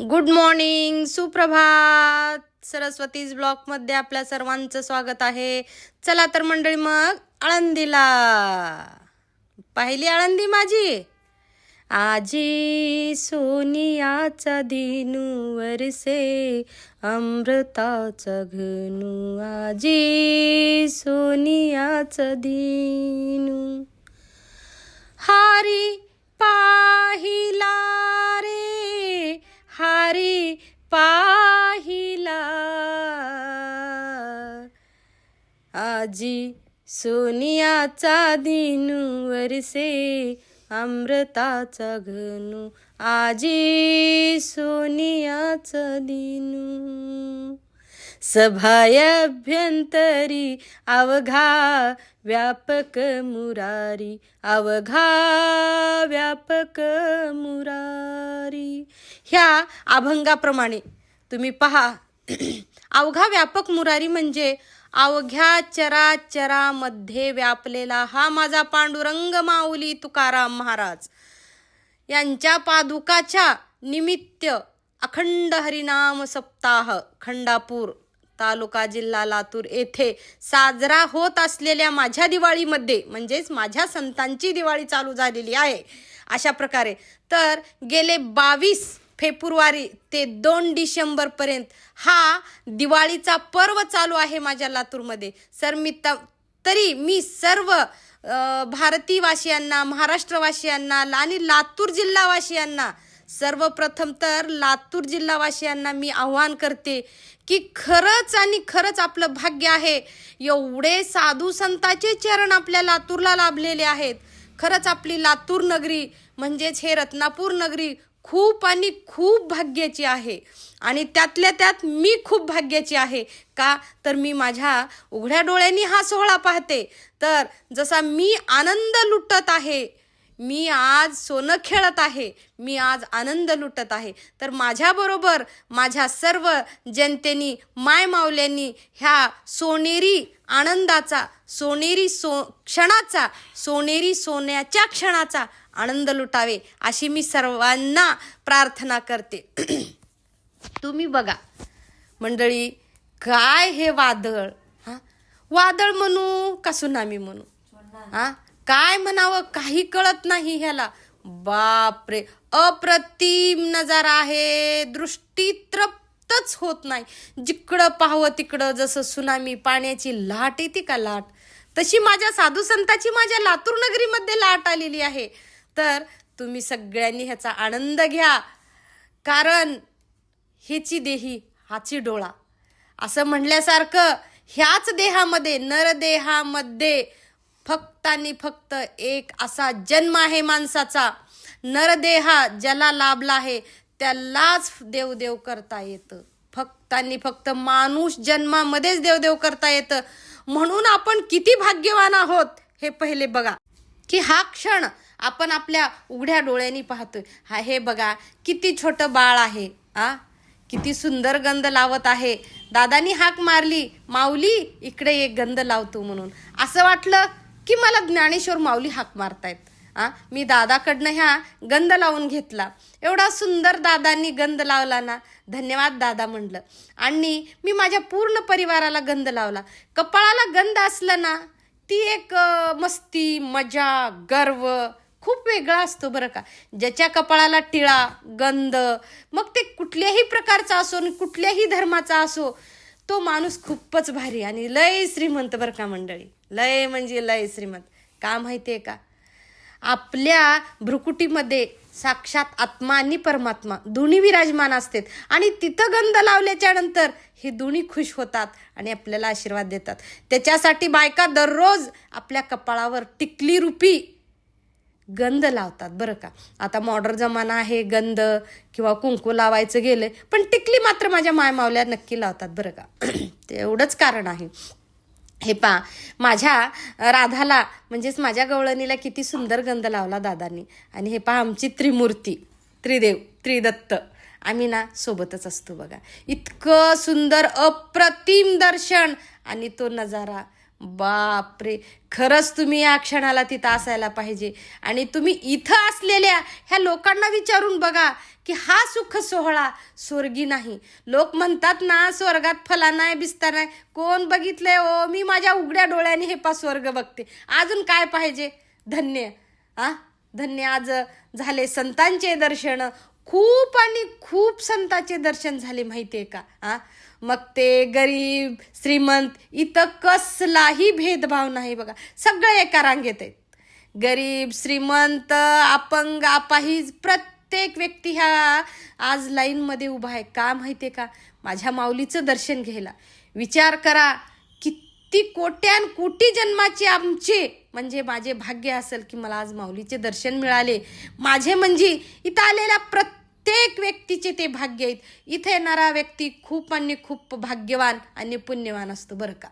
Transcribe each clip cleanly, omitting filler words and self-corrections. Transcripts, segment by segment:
Good morning, सुप्रभात. सरस्वतीज ब्लॉकमध्ये आपल्या सर्वांचं स्वागत आहे. चला तर मंडळी, मग आळंदीला. पाहिली आळंदी माझी? आजी सोनियाचा दिनू वरसे अमृताचा घनू, आजी सोनियाचा दिनू. हारी पाहिला रे, हारी पाहिला, आजी सोनियाचा दिनू वरसे अमृताचा घनू, आजी सोनियाचा दिनू. सभायभ्यंतरी अवघा व्यापक मुरारी, अवघा व्यापक मुरारी. ह्या अभंगाप्रमाणे तुम्ही पहा, अवघा व्यापक मुरारी म्हणजे अवघ्या चराचरामध्ये व्यापलेला हा माझा पांडुरंग माऊली तुकाराम महाराज यांच्या पादुकाच्या निमित्त अखंड हरिनाम सप्ताह खंडापूर तालुका जिल्हा लातूर येथे साजरा होत असलेल्या माझ्या दिवाळीमध्ये, म्हणजेच माझ्या संतांची दिवाळी चालू झालेली आहे. अशा प्रकारे तर गेले 22 फेब्रुवारी ते 2 डिसेंबरपर्यंत हा दिवाळीचा पर्व चालू आहे माझ्या लातूरमध्ये. तरी मी सर्व भारतीवासियांना, महाराष्ट्रवासियांना आणि लातूर जिल्हावासियांना, सर्वप्रथम तर लातूर जिल्हावासियांना मी आव्हान करते की खरंच आणि खरंच आपलं भाग्य आहे, एवढे साधू संतांचे चरण आपल्या लातूरला लाभलेले आहेत. खरंच आपली लातूर नगरी म्हणजेच हे रत्नापूर नगरी खूप आणि खूप भाग्याची आहे. आणि त्यातल्या त्यात मी खूप भाग्याची आहे. का तर मी माझ्या उघड्या डोळ्यांनी हा सोहळा पाहते. तर जसा मी आनंद लुटत आहे, मी आज सोनं खेळत आहे, मी आज आनंद लुटत आहे, तर माझ्याबरोबर माझ्या सर्व जनतेनी, मायमावल्यांनी ह्या सोनेरी आनंदाचा, सोनेरी क्षणाचा, सोनेरी सोन्याच्या क्षणाचा आनंद लुटावे अशी मी सर्वांना प्रार्थना करते. तुम्ही बघा मंडळी, काय हे वादळ, वादळ म्हणू का सुनामी म्हणू, काय म्हणावं काही कळत नाही ह्याला. बापरे, अप्रतिम नजारा आहे, दृष्टी तृप्तच होत नाही. जिकडं पाहावं तिकडं जसं सुनामी पाण्याची लाट येते का, लाट तशी माझ्या साधू संताची माझ्या लातूर नगरीमध्ये लाट आलेली आहे. तर तुम्ही सगळ्यांनी ह्याचा आनंद घ्या, कारण हेची देही हाची डोळा असं म्हणल्यासारखं ह्याच देहामध्ये, नरदेहामध्ये फक्त आणि फक्त एक असा जन्म आहे माणसाचा. नरदेहा ज्याला लाभला आहे त्यालाच देवदेव करता येतं. फक्त आणि फक्त माणूस जन्मामध्येच देवदेव करता येतं. म्हणून आपण किती भाग्यवान आहोत हे पहिले बघा, की हा क्षण आपण आपल्या उघड्या डोळ्यांनी पाहतोय. हे बघा किती छोटं बाळ आहे, किती सुंदर गंध लावत आहे. दादानी हाक मारली, माऊली इकडे एक गंध लावतो म्हणून. असं वाटलं की मला ज्ञानेश्वर माऊली हाक मारतायत. मी दादाकडनं ह्या गंध लावून घेतला. एवढा सुंदर दादांनी गंध लावला ना, धन्यवाद दादा म्हणलं. आणि मी माझ्या पूर्ण परिवाराला गंध लावला. कपाळाला गंध असलं ना, ती एक मस्ती, मजा, गर्व खूप वेगळा असतो बरं का. ज्याच्या कपाळाला टिळा, गंध, मग ते कुठल्याही प्रकारचा असो आणि कुठल्याही धर्माचा असो, तो माणूस खूपच भारी आणि लय श्रीमंत बरं का मंडळी. लय म्हणजे लय श्रीमंत. का माहितीये का, आपल्या भ्रुकुटीमध्ये साक्षात आत्मा आणि परमात्मा दोन्ही विराजमान असतात. आणि तिथं गंध लावल्याच्या नंतर हे दोन्ही खुश होतात आणि आपल्याला आशीर्वाद देतात. त्याच्यासाठी बायका दररोज आपल्या कपाळावर टिकली रूपी गंध लावतात बरं का. आता मॉडर्न जमाना आहे, गंध किंवा कुंकू लावायचं गेलं, पण टिकली मात्र माझ्या मायमावल्या नक्की लावतात बरं का. ते एवढंच कारण आहे. हे पा, माझ्या राधाला म्हणजेच माझ्या गवळणीला किती सुंदर गंध लावला दादांनी. आणि हे पहा आमची त्रिमूर्ती, त्रिदेव, त्रिदत्त, आम्ही ना सोबतच असतो बघा. इतकं सुंदर अप्रतिम दर्शन आणि तो नजारा बापरे, खरंच तुम्ही या क्षणाला तिथं असायला पाहिजे. आणि तुम्ही इथं असलेल्या ह्या लोकांना विचारून बघा की हा सुख सोहळा स्वर्गी नाही. लोक म्हणतात ना स्वर्गात फला नाही बिस्तर नाही. कोण बघितलंय ओ? मी माझ्या उघड्या डोळ्याने हे स्वर्ग बघते. अजून काय पाहिजे? धन्य. धन्य. आज झाले संतांचे दर्शन. खूप आणि खूप संतांचे दर्शन झाले माहितीये का? मग ते गरीब श्रीमंत इथं कसलाही भेदभाव नाही बघा. सगळे एका रांगेत आहेत. गरीब श्रीमंत अपंग अपाहिज प्रत्येक व्यक्ती ह्या आज लाईनमध्ये उभा आहे. का माहितीये का? माझ्या माऊलीचं दर्शन घ्यायला. विचार करा किती कोट्यान कोटी जन्माचे आमचे म्हणजे माझे भाग्य असेल की मला आज माऊलीचे दर्शन मिळाले. माझे म्हणजे इथं आलेल्या प्रत्येक व्यक्तीचे ते भाग्य आहेत. इथे येणारा व्यक्ती खूप आणि खूप भाग्यवान आणि पुण्यवान असतो बरं का.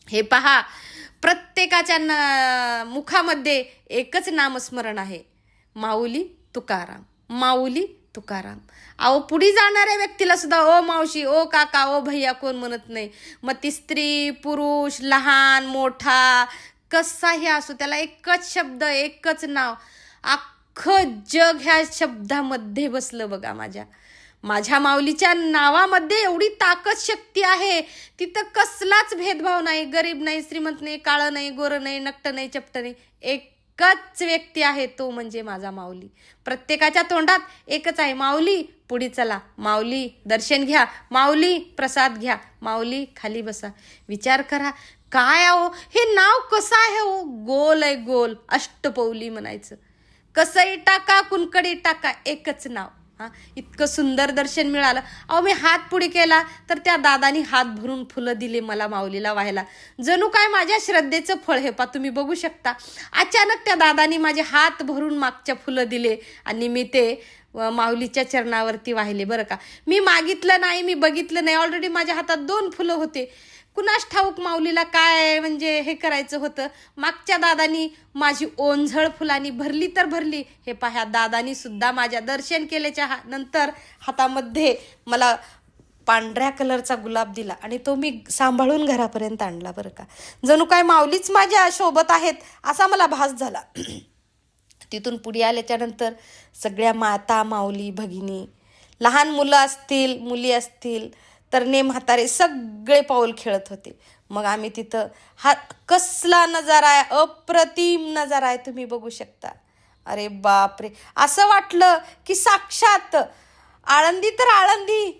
हे पहा, प्रत्येकाच्या मुखामध्ये एकच नामस्मरण आहे, माऊली तुकाराम, माऊली तुकाराम. अहो पुढे जाणाऱ्या व्यक्तीला सुद्धा ओ मावशी, ओ काका, ओ भैया कोण म्हणत नाही. मग ती स्त्री पुरुष लहान मोठा कसाही असो, त्याला एकच शब्द एकच नाव. अख्खं जग ह्या शब्दामध्ये बसलं बघा. माझ्या माऊलीच्या नावामध्ये एवढी ताकद शक्ती आहे. तिथं कसलाच भेदभाव नाही. गरीब नाही, श्रीमंत नाही, काळं नाही, गोरं नाही, नकट नाही, चपट नाही. एकच व्यक्ती आहे, तो म्हणजे माझा माऊली. प्रत्येकाच्या तोंडात एकच आहे, माऊली पुढे चला, माऊली दर्शन घ्या, माऊली प्रसाद घ्या, माऊली खाली बसा. विचार करा काय आहो हे नाव कसं आहे हो? गोल आहे, गोल. अष्टपौली म्हणायचं. कसंही टाका, कुणकडी टाका, एकच नाव. इतकं सुंदर दर्शन मिळालं. अहो मी हात पुढे केला तर त्या दादानी हात भरून फुलं दिले मला माऊलीला व्हायला. जणू काय माझ्या श्रद्धेचं फळ. हे पा तुम्ही बघू शकता. अचानक त्या दादानी माझे हात भरून मागच्या फुलं दिले आणि मी ते माऊलीच्या चरणावरती वाहिले बरं का. मी मागितलं नाही, मी बघितलं नाही. ऑलरेडी माझ्या हातात 2 फुलं होते. कुणास ठाऊक माऊलीला काय म्हणजे हे करायचं होतं. मागच्या दादानी माझी ओंझळ फुलांनी भरली तर भरली. हे पहा, दादानी सुद्धा माझ्या दर्शन केल्याच्या नंतर हातामध्ये मला पांढऱ्या कलरचा गुलाब दिला आणि तो मी सांभाळून घरापर्यंत आणला बरं का. जणू काय माऊलीच माझ्या सोबत आहेत असा मला भास झाला. तिथून पुढे आल्याच्या नंतर सगळ्या माता माऊली भगिनी, लहान मुलं असतील मुली असतील तरणे म्हातारे सगळे पाऊल खेळत होते. मग आम्ही तिथं हा कसला नजारा आहे, अप्रतिम नजारा आहे, तुम्ही बघू शकता. अरे बापरे, असं वाटलं की साक्षात आळंदी तर आळंदी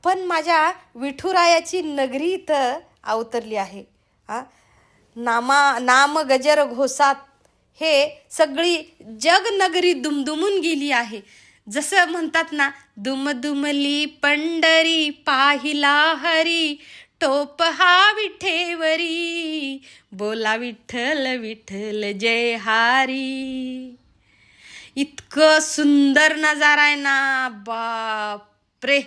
पण माझ्या विठुरायाची नगरी इथं अवतरली आहे. नाम गजर घोसात हे सगळी जगनगरी दुमदुमून गेली आहे. जसं म्हणतात ना, दुमदुमली पंढरी पाहिला हरी, टोप हा विठेवरी, बोला विठ्ठल विठ्ठल जय हारी. इतकं सुंदर नजारा आहे ना, बापरे.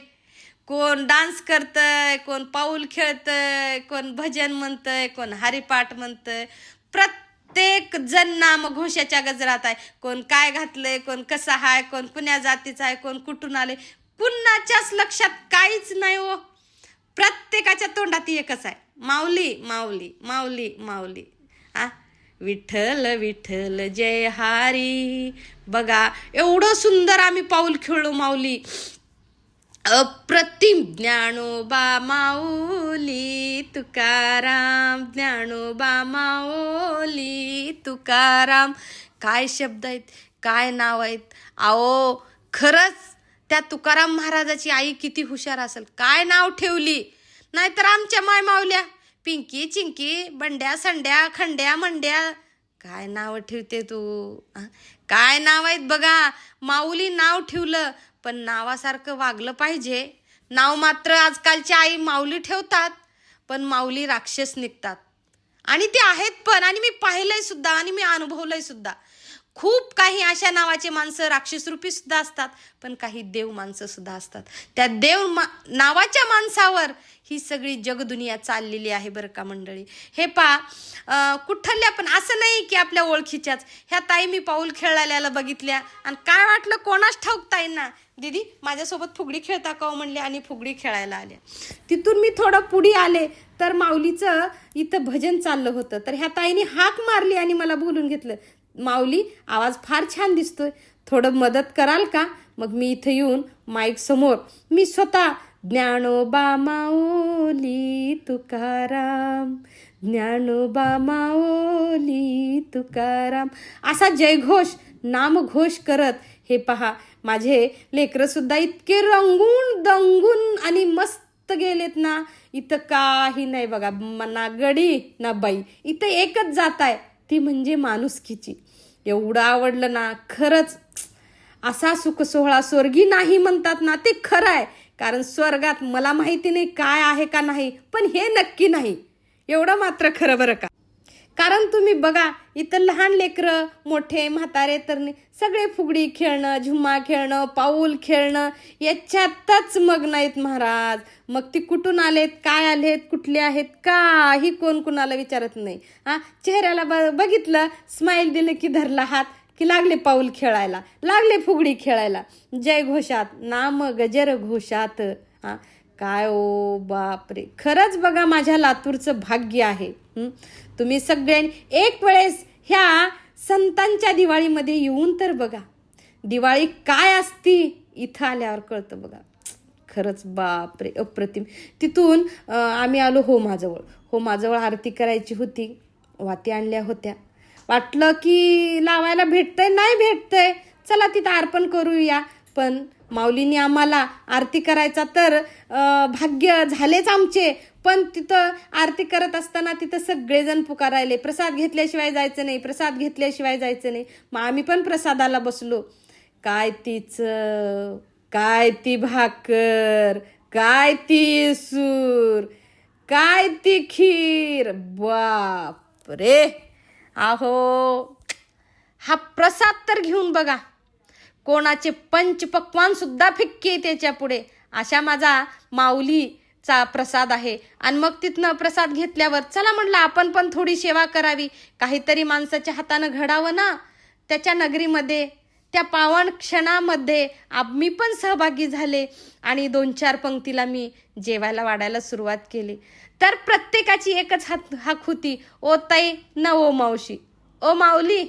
कोण डान्स करतंय, कोण पाऊल खेळतंय, कोण भजन म्हणतंय, कोण हरिपाठ म्हणतंय. प्रत्येक जण नाम घोषाच्या गजरात आहे. कोण काय घातलंय, कोण कसा आहे, कोण कुण्या जातीचा आहे, कोण कुठून आले, कुणाच्याच लक्षात काहीच नाही हो. प्रत्येकाच्या तोंडात एकच आहे, माऊली माऊली माऊली माऊली. विठ्ठल विठ्ठल जय हारी. बघा एवढं सुंदर आम्ही पाऊल खेळलो माऊली. अप्रतिम. ज्ञानोबा माऊली तुकाराम, ज्ञानोबा माऊली तुकाराम. काय शब्द आहेत, काय नाव आहेत. अहो खरंच त्या तुकाराम महाराजाची आई किती हुशार असेल, काय नाव ठेवली. नाहीतर आमच्या माय माऊल्या पिंकी चिंकी बंड्या संड्या खंड्या मंड्या काय नाव ठेवते तू. काय नाव आहेत बघा. माऊली नाव ठेवलं पण नावासारखं वागलं पाहिजे. नाव मात्र आजकालच्या आई माऊली ठेवतात पण माऊली राक्षस निघतात. आणि ते आहेत पण, आणि मी पाहिलंय सुद्धा आणि मी अनुभवलंय सुद्धा. खूप काही अशा नावाचे माणसं राक्षसरूपी सुद्धा असतात, पण काही देव माणसं सुद्धा असतात. त्या नावाच्या माणसावर ही सगळी जगदुनिया चाललेली आहे बरं का मंडळी. हे कुठल्या पण असं नाही की आपल्या ओळखीच्याच. ह्या ताई मी पाऊल खेळायला बघितल्या आणि काय वाटलं कोणाच ठाऊक ताईंना, दीदी माझ्यासोबत फुगडी खेळता का म्हणले आणि फुगडी खेळायला आल्या. तिथून मी थोडं पुढे आले तर माऊलीचं इथं भजन चाललं होतं. तर ह्या ताईने हाक मारली आणि मला बोलून घेतलं, माऊली आवाज फार छान दिसतोय, थोडं मदत कराल का? मग मी इथं येऊन माईक समोर मी स्वतः ज्ञानोबा माऊली तुकाराम, ज्ञानोबा माऊली तुकाराम असा जयघोष नामघोष करत हे पहा माझे लेकरं सुद्धा इतके रंगून दंगून आणि मस्त गेलेत ना. इथं काही नाही बघा, ना गडी ना बाई, इथं एकच जात आहे ती म्हणजे माणुसकीची. एवढं आवडलं ना खरंच. असा सुख सोहळा स्वर्गी नाही म्हणतात ना, ते खरं आहे. कारण स्वर्गात मला माहिती नाही काय आहे का नाही, पण हे नक्की नाही एवढं मात्र खरं बरं का. कारण तुम्ही बघा इथं लहान लेकरं मोठे म्हातारे तरणे सगळे फुगडी खेळणं, झुम्मा खेळणं, पाऊल खेळणं याच्यातच मग्न आहेत महाराज. मग ती कुठून आलेत, काय आलेत, कुठले आहेत, काही कोण कुणाला विचारत नाही. चेहऱ्याला बघितलं, स्माईल दिलं की धरला हात की लागले पाऊल खेळायला, लागले फुगडी खेळायला. जय घोषात नाम गजर घोषात. काय ओ बापरे, खरंच बघा माझ्या लातूरचं भाग्य आहे. तुम्ही सगळ्यांनी एक वेळेस ह्या संतांच्या दिवाळीमध्ये येऊन तर बघा, दिवाळी काय असती इथं आल्यावर कळतं बघा. खरंच बापरे अप्रतिम. तिथून आम्ही आलो होमाजवळ आरती करायची होती, वाती आणल्या होत्या. वाटलं की लावायला भेटतंय, नाही भेटतंय, चला तिथं अर्पण करूया. पण माऊलीने आम्हाला आरती करायचा तर भाग्य झालेच आमचे. पण तिथं आरती करत असताना तिथं सगळेजण पुकारायले, प्रसाद घेतल्याशिवाय जायचं नाही, प्रसाद घेतल्याशिवाय जायचं नाही. मग आम्ही पण प्रसादाला बसलो. काय तीच, काय ती भाकर, काय ती सूर, काय ती खीर, बाप रे. अहो हा प्रसाद तर घेऊन बघा, कोणाचे पंचपक्वान सुद्धा फिक्के त्याच्या पुढे. अशा माझा माऊलीचा प्रसाद आहे. आणि मग तिथनं प्रसाद घेतल्यावर चला म्हटलं आपण पण थोडी सेवा करावी, काहीतरी माणसाच्या हातानं घडावं ना. त्याच्या नगरीमध्ये त्या पावन क्षणामध्ये मी पण सहभागी झाले आणि 2-4 पंक्तीला मी जेवायला वाढायला सुरुवात केली. तर प्रत्येकाची एकच हाक होती, ओ ताई ना ओ मावशी, ओ माऊली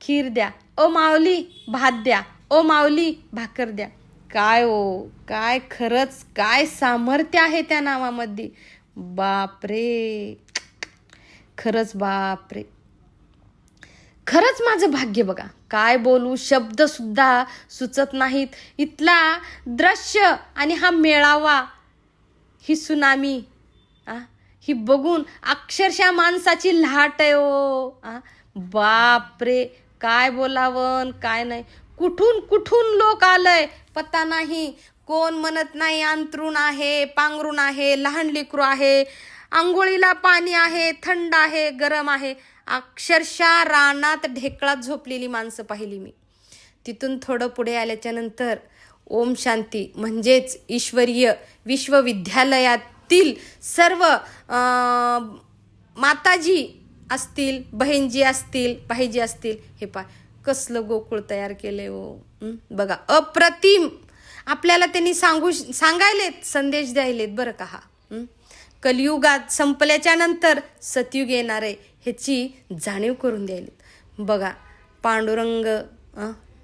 खीर द्या, ओ माऊली भात द्या, ओ माऊली भाकर द्या. काय ओ काय, खरंच काय सामर्थ्य आहे त्या नावामध्ये. बापरे, खरंच बापरे, खरंच माझं भाग्य बघा. काय बोलू, शब्द सुद्धा सुचत नाहीत. इथला दृश्य आणि हा मेळावा, ही सुनामी ही बघून अक्षरशः माणसाची लाट आहे ओ. बापरे, काय बोलावं काय नाही. कुठून कुठून लोक आलंय पत्ता नाही. कोण म्हणत नाही अंतरून आहे, पांघरून आहे, लहान लेकरू आहे, आंघोळीला पाणी आहे, थंड आहे, गरम आहे. अक्षरशः रानात ढेकळात झोपलेली माणसं पाहिली मी. तिथून थोडं पुढे आल्याच्या नंतर ओम शांती म्हणजेच ईश्वरीय विश्वविद्यालयातील सर्व माताजी असतील, बहीणजी असतील, भाईजी असतील, हे कसलं गोकुळ तयार केलंय हो. बघा अप्रतिम. आपल्याला त्यांनी सांगायलेत, संदेश द्यायलेत बरं का. कलियुगात संपल्याच्या नंतर सतयुग येणार आहे ह्याची जाणीव करून द्यायलेत. बघा पांडुरंग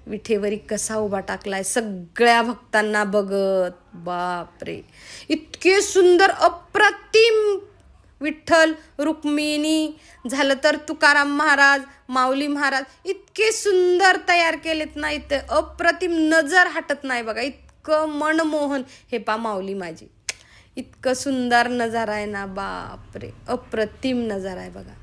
विठेवरी कसा उभा टाकलाय सगळ्या भक्तांना बघत. बापरे, इतके सुंदर अप्रतिम. विठ्ठल रुक्मिणी झालं तर तुकाराम महाराज, माऊली महाराज, इतके सुंदर तयार केलेत ना इथे, अप्रतिम. नजर हटत नाही बघा, इतकं मनमोहन. हे माऊली माझी, इतकं सुंदर नजारा आहे ना, बापरे अप्रतिम नजारा आहे बघा.